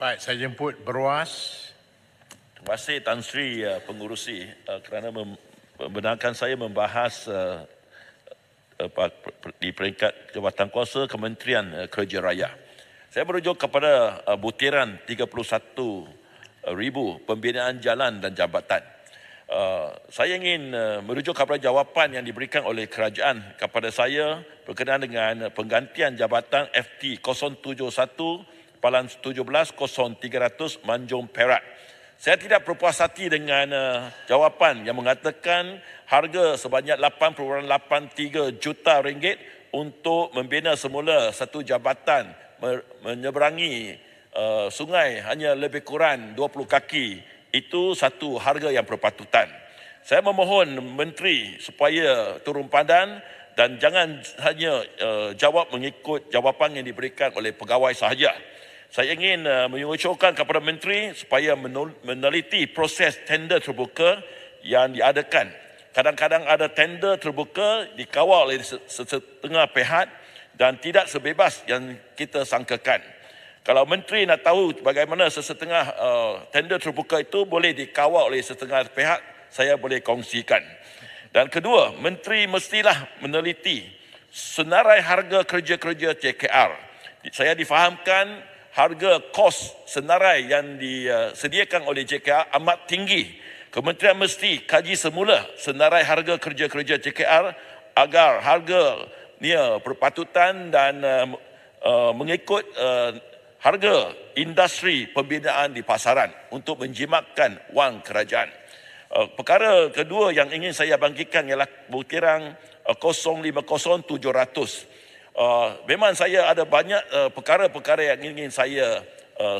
Baik, saya jemput Beruas. Terima kasih Tan Sri Pengurusi kerana membenarkan saya membahas di peringkat Jawatankuasa Kementerian Kerja Raya. Saya merujuk kepada butiran 31,000 pembinaan jalan dan jambatan. Saya ingin merujuk kepada jawapan yang diberikan oleh kerajaan kepada saya berkenaan dengan penggantian jabatan FT 071/17/0300 Manjung Perak. Saya tidak berpuas hati dengan jawapan yang mengatakan harga sebanyak 8.83 juta ringgit untuk membina semula satu jabatan menyeberangi sungai hanya lebih kurang 20 kaki. Itu satu harga yang berpatutan. Saya memohon Menteri supaya turun padan dan jangan hanya jawab mengikut jawapan yang diberikan oleh pegawai sahaja. Saya ingin mengusulkan kepada Menteri supaya meneliti proses tender terbuka yang diadakan. Kadang-kadang ada tender terbuka dikawal oleh setengah pihak dan tidak sebebas yang kita sangkakan. Kalau Menteri nak tahu bagaimana sesetengah tender terbuka itu boleh dikawal oleh setengah pihak, saya boleh kongsikan. Dan kedua, Menteri mestilah meneliti senarai harga kerja-kerja JKR. Saya difahamkan harga kos senarai yang disediakan oleh JKR amat tinggi. Kementerian mesti kaji semula senarai harga kerja-kerja JKR agar harga berpatutan dan mengikut harga industri pembinaan di pasaran untuk menjimatkan wang kerajaan. Perkara kedua yang ingin saya bangkitkan ialah butiran 050/700. Memang saya ada banyak perkara-perkara yang ingin saya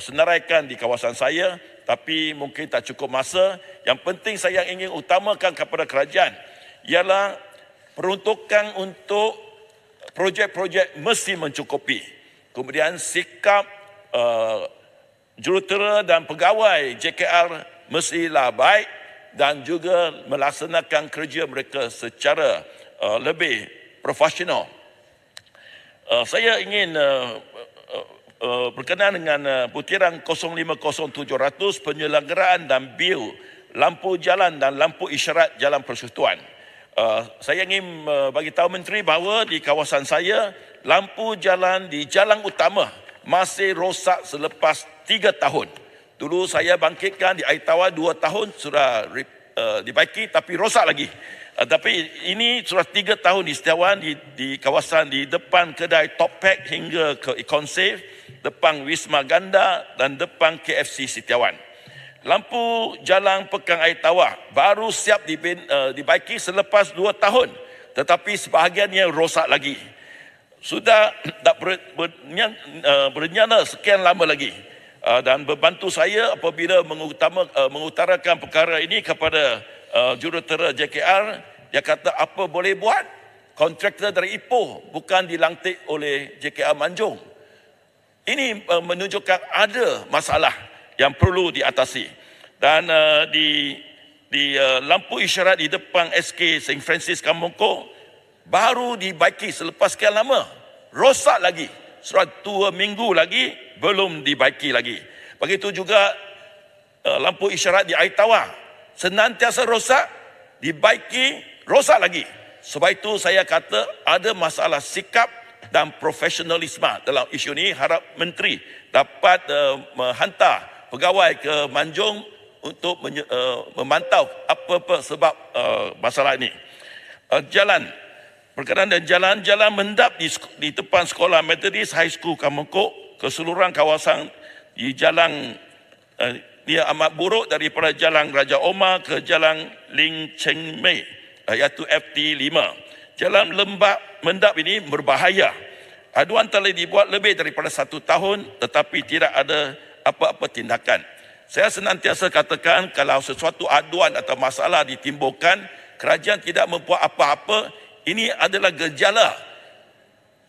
senaraikan di kawasan saya, tapi mungkin tak cukup masa. Yang penting saya ingin utamakan kepada kerajaan ialah peruntukan untuk projek-projek mesti mencukupi. Kemudian sikap jurutera dan pegawai JKR mestilah baik dan juga melaksanakan kerja mereka secara lebih profesional. Saya ingin berkenaan dengan butiran 050/700 penyelenggaraan dan bil lampu jalan dan lampu isyarat jalan persekutuan. Saya ingin bagi tahu Menteri bahawa di kawasan saya lampu jalan di jalan utama masih rosak selepas 3 tahun. Dulu saya bangkitkan di Aitawa 2 tahun sudah dibaiki tapi rosak lagi. Tapi ini sudah 3 tahun di Setiawan di kawasan di depan kedai Toppack hingga ke Econ-Safe, depan Wisma Ganda dan depan KFC Setiawan. Lampu jalan Pekan Air Tawar baru siap dibaiki selepas 2 tahun, tetapi sebahagiannya rosak lagi. Sudah tak bernyala sekian lama lagi. Dan berbantu saya apabila mengutarakan perkara ini kepada jurutera JKR. Dia kata apa boleh buat, kontraktor dari Ipoh bukan dilantik oleh JKR Manjung. Ini menunjukkan ada masalah yang perlu diatasi. Dan di lampu isyarat di depan SK St. Francis Kamongko baru dibaiki selepas sekian lama, rosak lagi. Sudah 2 minggu lagi belum dibaiki lagi. Begitu juga lampu isyarat di Aitawa senantiasa rosak, dibaiki, rosak lagi. Sebab itu saya kata ada masalah sikap dan profesionalisme dalam isu ini. Harap Menteri dapat menghantar pegawai ke Manjung untuk memantau apa sebab masalah ini. Jalan, berkenaan dengan jalan mendap di depan sekolah Methodist High School Kamongkok, keseluruhan kawasan di jalan dia amat buruk daripada Jalan Raja Omar ke Jalan Ling Cheng Mei, iaitu FT5. Jalan lembab mendap ini berbahaya. Aduan telah dibuat lebih daripada 1 tahun tetapi tidak ada apa-apa tindakan. Saya senantiasa katakan kalau sesuatu aduan atau masalah ditimbulkan, kerajaan tidak membuat apa-apa, ini adalah gejala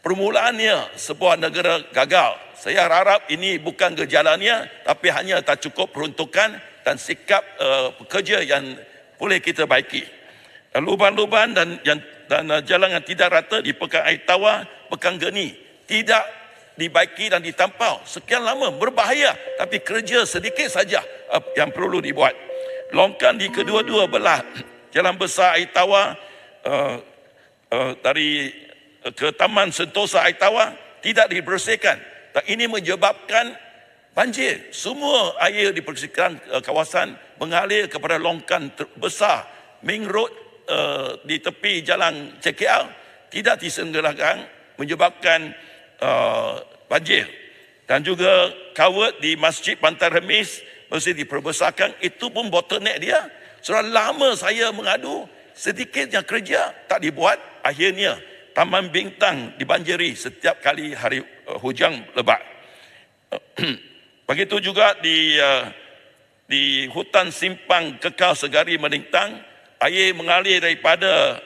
permulaannya sebuah negara gagal. Saya harap ini bukan gejalanya, tapi hanya tak cukup peruntukan dan sikap pekerja yang boleh kita baiki. Lubang-lubang dan jalan yang tidak rata di Pekan Air Tawar, Pekan Geni tidak dibaiki dan ditampau sekian lama, berbahaya, tapi kerja sedikit saja yang perlu dibuat. Longkan di kedua-dua belah Jalan Besar Air Tawar dari ke Taman Sentosa Air Tawar tidak dibersihkan. Dan ini menyebabkan banjir. Semua air di persekitaran kawasan mengalir kepada longkan besar. Main Road di tepi jalan CKL tidak diselenggarakan, menyebabkan banjir. Dan juga kawat di Masjid Pantai Remis mesti diperbesarkan. Itu pun bottleneck dia. Sudah lama saya mengadu, sedikit yang kerja tak dibuat. Akhirnya Taman Bintang dibanjiri setiap kali hari hujan lebat. Begitu juga di hutan simpang kekal Segari Melintang, air mengalir daripada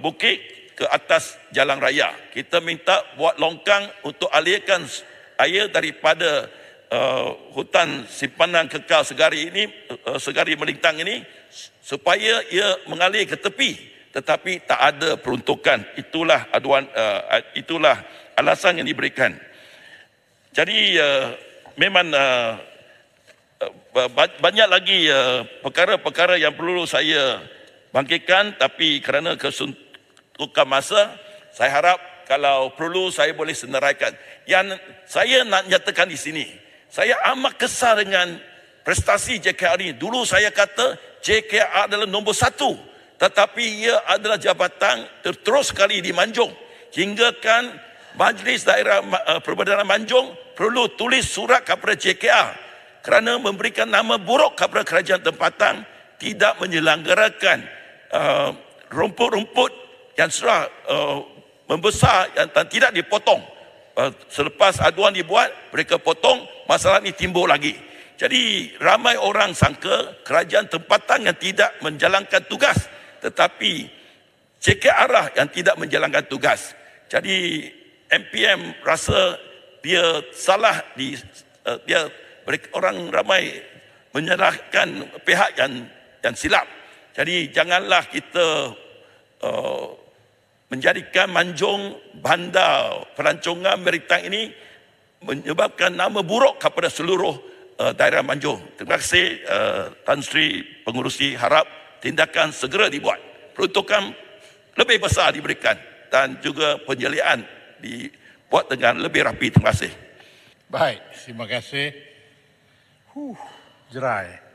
bukit ke atas jalan raya. Kita minta buat longkang untuk alirkan air daripada hutan simpanan kekal Segari ini, Segari Melintang ini, supaya ia mengalir ke tepi, tetapi tak ada peruntukan. Itulah itulah alasan yang diberikan. Jadi memang banyak lagi perkara-perkara yang perlu saya bangkitkan, tapi kerana kesuntukan masa, saya harap kalau perlu saya boleh senaraikan. Yang saya nak nyatakan di sini, saya amat kesal dengan prestasi JKR ini. Dulu saya kata JKR adalah nombor 1, tetapi ia adalah jabatan terterus sekali di Manjung. Hingga kan Majlis Daerah Perbadanan Manjung perlu tulis surat kepada JKR kerana memberikan nama buruk kepada kerajaan tempatan, tidak menyelenggarakan rumput-rumput yang sudah membesar dan tidak dipotong. Selepas aduan dibuat, mereka potong, masalah ini timbul lagi. Jadi ramai orang sangka kerajaan tempatan yang tidak menjalankan tugas, tetapi JKR lah yang tidak menjalankan tugas. Jadi MPM rasa dia salah, orang ramai menyalahkan pihak yang silap. Jadi janganlah kita menjadikan Manjung, bandar pelancongan maritime ini menyebabkan nama buruk kepada seluruh daerah Manjung. Terima kasih Tan Sri Pengurusi, harap tindakan segera dibuat. Peruntukan lebih besar diberikan dan juga penyeliaan dibuat dengan lebih rapi. Terima kasih. Baik, terima kasih. Jerai.